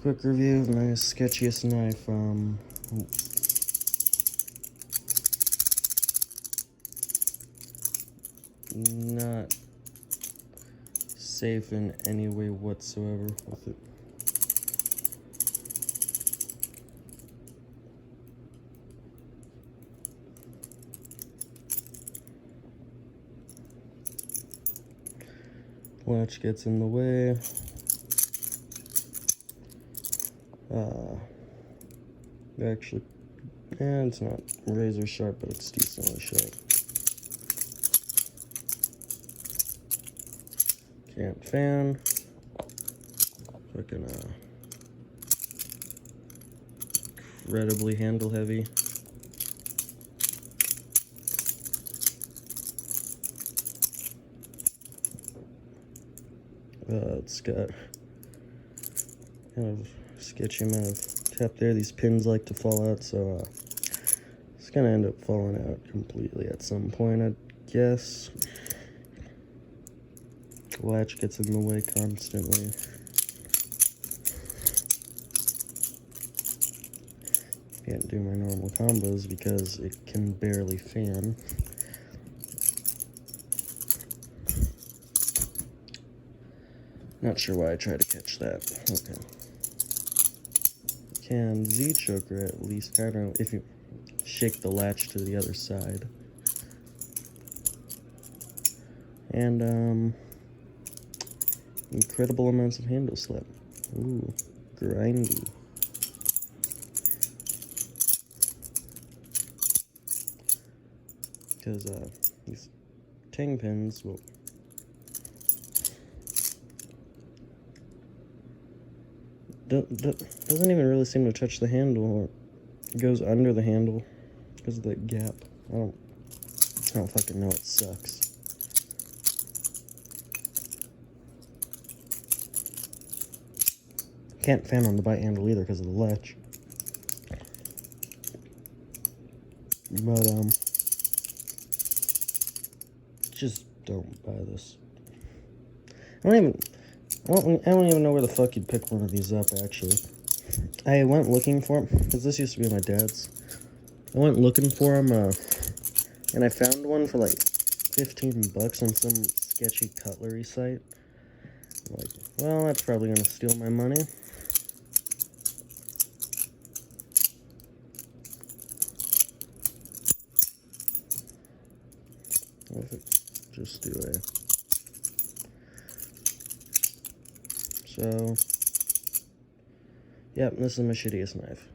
Quick review of my sketchiest knife. Not safe in any way whatsoever with it. Latch gets in the way. Actually, it's not razor sharp, but it's decently sharp. Can't fan. Fucking incredibly handle heavy. It's got kind of sketchy amount of tap there. These pins like to fall out, so it's gonna end up falling out completely at some point, I guess. The latch gets in the way constantly. Can't do my normal combos because it can barely fan. Not sure why I tried to catch that. Okay. Can Z-choker at least, I don't know, if you shake the latch to the other side. And, incredible amounts of handle slip. Ooh, grindy. Because, these ting pins will... doesn't even really seem to touch the handle, or it goes under the handle because of that gap. I don't fucking know, it sucks. Can't fan on the bite handle either because of the latch. But, just don't buy this. I don't even know where the fuck you'd pick one of these up, actually. I went looking for them, because this used to be my dad's. I went looking for them, and I found one for like 15 bucks on some sketchy cutlery site. I'm like, well, that's probably gonna steal my money. Just do a... So, yep, this is my shittiest knife.